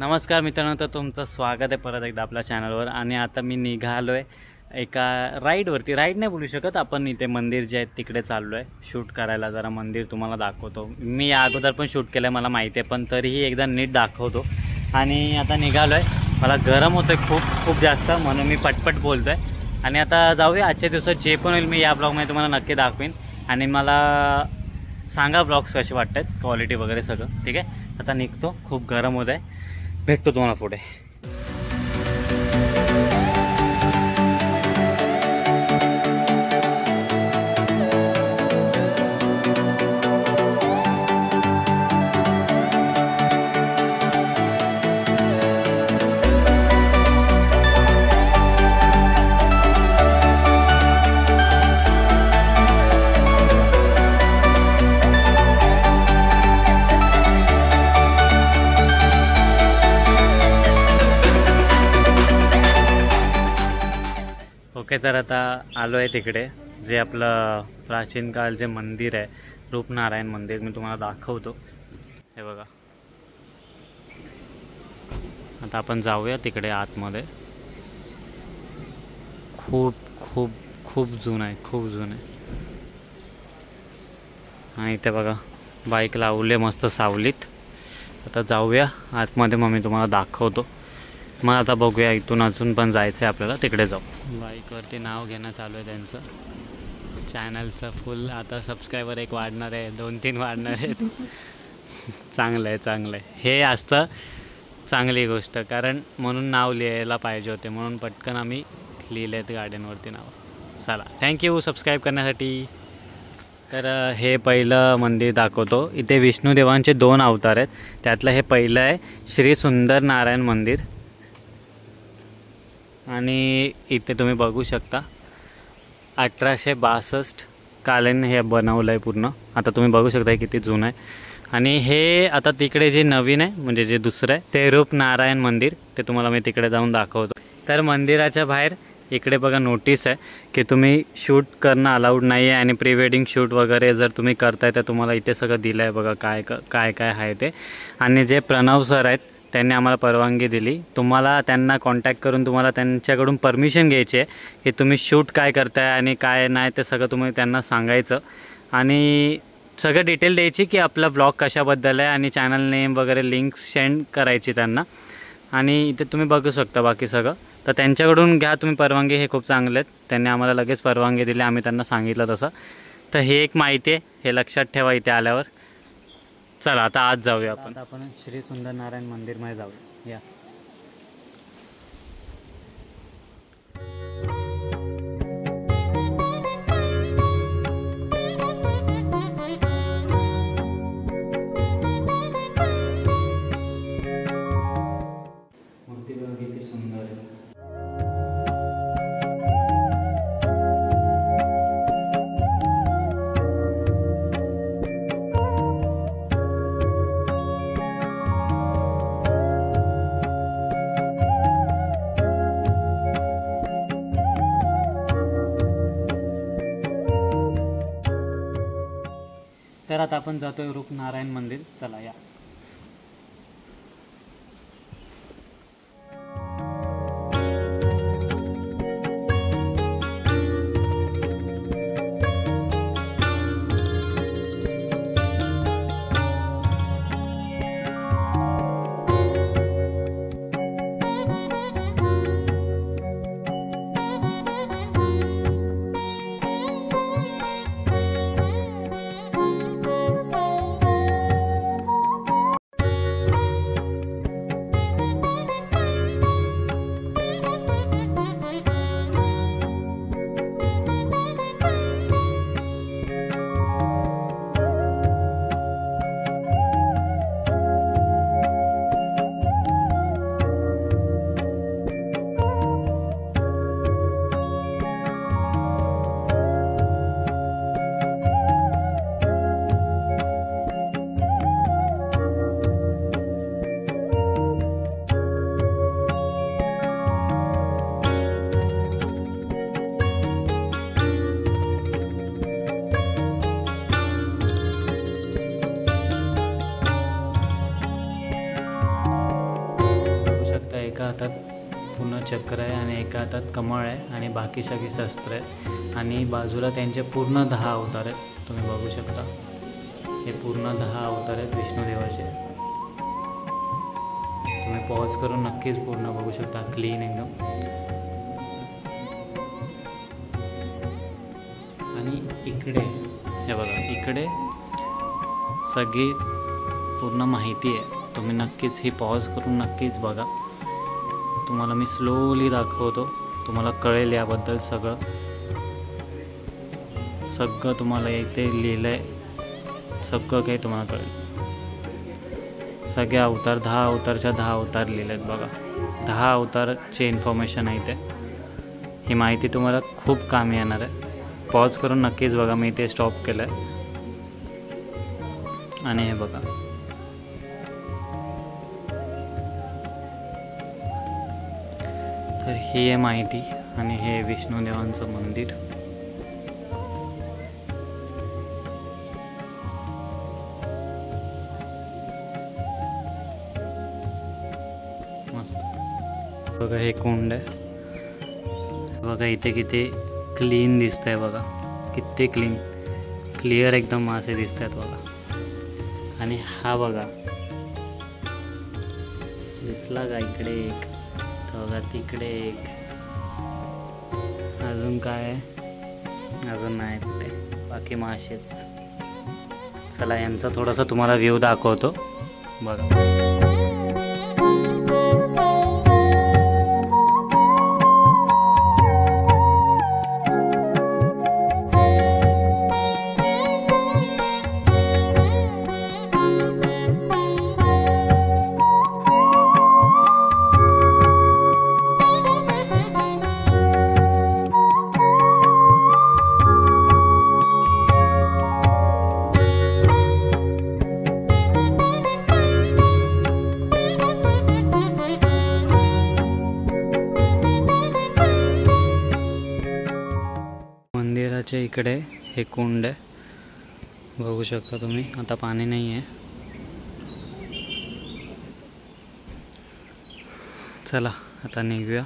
नमस्कार मित्रांनो, तर तुमचं स्वागत आहे परत एकदा आपल्या चॅनलवर. आणि आता मी निघालो आहे एका राईडवरती. राईड नाही बोलू शकत आपण, इथे मंदिर जे आहे तिकडे चाललो आहे शूट करायला. जरा मंदिर तुम्हाला दाखवतो. मी या अगोदर पण शूट केलं आहे, मला माहिती आहे, पण तरीही एकदा नीट दाखवतो. आणि आता निघालो आहे. मला गरम होतं आहे खूप खूप जास्त, म्हणून मी पटपट बोलतो आहे. आणि आता जाऊया. आजच्या दिवसात जे पण होईल मी या ब्लॉगमध्ये तुम्हाला नक्की दाखवीन. आणि मला सांगा ब्लॉग्स कसे वाटतात, क्वालिटी वगैरे सगळं ठीक आहे. आता निघतो, खूप गरम होत आहे. भेटतो तुम्हाला पुढे. ओके, तर आता आलो आहे तिकडे, जे आपलं प्राचीन काळ जे मंदिर आहे, रूपनारायण मंदिर, मी तुम्हाला दाखवतो. हे बघा. आता आपण जाऊया तिकडे आतमध्ये. खूप खूप खूप जुनं आहे, खूप जुनं आहे. आणि इथे बघा बाईक लावले मस्त सावलीत. आता जाऊया आतमध्ये, मग मी तुम्हाला दाखवतो. मग आता बघूया, इथून अजून पण जायचं आहे आपल्याला, तिकडे जाऊ. बाईकवरती नाव घेणं चालू आहे त्यांचं. चॅनलचं फुल आता सबस्क्रायबर एक वाढणार आहे, 2-3 वाढणार आहेत. चांगलं आहे, चांगलं आहे. हे असतं चांगली गोष्ट, कारण म्हणून नाव लिहायला पाहिजे होते, म्हणून पटकन आम्ही लिहिले आहेत गार्डनवरती नाव. चला, थँक्यू सबस्क्राईब करण्यासाठी. तर हे पहिलं मंदिर दाखवतो. इथे विष्णुदेवांचे 2 अवतार आहेत, त्यातलं हे पहिलं आहे श्री सुंदर नारायण मंदिर. आणि इथे तुम्ही बघू शकता 1862 कालीन हे बनवलं आहे पूर्ण. आता तुम्ही बघू शकता किती जुनं आहे. आणि हे आता तिकडे जे नवीन आहे, म्हणजे जे दुसरं आहे, ते रूपनारायण मंदिर, ते तुम्हाला मी तिकडे जाऊन दाखवतो. तर मंदिराच्या बाहेर इकडे बघा नोटीस आहे की तुम्ही शूट करणं अलाउड नाही आहे. आणि प्री वेडिंग शूट वगैरे जर तुम्ही करताय तर तुम्हाला इथे सगळं दिलं आहे बघा, काय काय काय आहे ते. आणि जे प्रणव सर आहेत त्यांनी आम्हाला परवानगी दिली. तुम्हाला त्यांना कॉन्टॅक्ट करून तुम्हाला त्यांच्याकडून परमिशन घ्यायची आहे की तुम्ही शूट काय करताय आणि काय नाही, ते सगळं तुम्ही त्यांना सांगायचं. आणि सगळं डिटेल द्यायची की आपला व्लॉग कशाबद्दल आहे, आणि चॅनल नेम वगैरे लिंक सेंड करायची त्यांना. आणि इथे तुम्ही बघू शकता बाकी सगळं. तर त्यांच्याकडून घ्या तुम्ही परवानगी, हे खूप चांगले आहेत. त्यांनी आम्हाला लगेच परवानगी दिली, आम्ही त्यांना सांगितलं तसं. तर हे एक माहिती आहे, हे लक्षात ठेवा इथे आल्यावर. चला आता आज जाऊया आपण श्री सुंदर नारायण मंदिरमध्ये जाऊया. या. मूर्ती बघा किती सुंदर आहे. तर आता आपण जातोय रूपनारायण मंदिर. चला या. शकता एका हातात पूर्ण चक्र आहे आणि एका हातात कमळ आहे आणि बाकी सगळी शस्त्र आहेत आणि बाजूला त्यांचे पूर्ण 10 अवतार आहेत. तुम्ही बघू शकता हे पूर्ण 10 अवतार आहेत विष्णुदेवाचे. तुम्ही पॉज करून नक्कीच पूर्ण बघू शकता, क्लीन एकदम. आणि इकडे हे बघा, इकडे सगळी पूर्ण माहिती आहे. तुम्ही नक्कीच ही पॉज करून नक्कीच बघा. तुम्हाला मी स्लोली दाखवतो, तुम्हाला कळेल याबद्दल सगळं तुम्हाला इथे लिहिलं आहे. सगळं काही तुम्हाला कळेल. सगळे अवतार 10 अवतारच्या 10 अवतार लिहिले आहेत बघा. 10 अवतारचे इन्फॉर्मेशन आहे इथे. ही माहिती तुम्हाला खूप कामी येणार आहे. पॉज करून नक्कीच बघा. मी इथे स्टॉप केलं आहे आणि हे बघा, तर ही आहे माहिती आणि हे विष्णुदेवांचं मंदिर. मस्त बघा, हे कुंड आहे बघा. इथे किती क्लीन दिसत आहे बघा, किती क्लिअर एकदम मासे दिसत आहेत बघा. आणि हा बघा, दिसला का इकडे एक, बघा तिकडे एक. अजून काय अजून नाही कुठे, बाकी मासेच. चला यांचा थोडासा तुम्हाला व्ह्यू दाखवतो बघा. मंदिराच्या इकडे हे कुंड आहे, बघू शकता तुम्ही. आता पाणी नाही आहे. चला आता निघूया.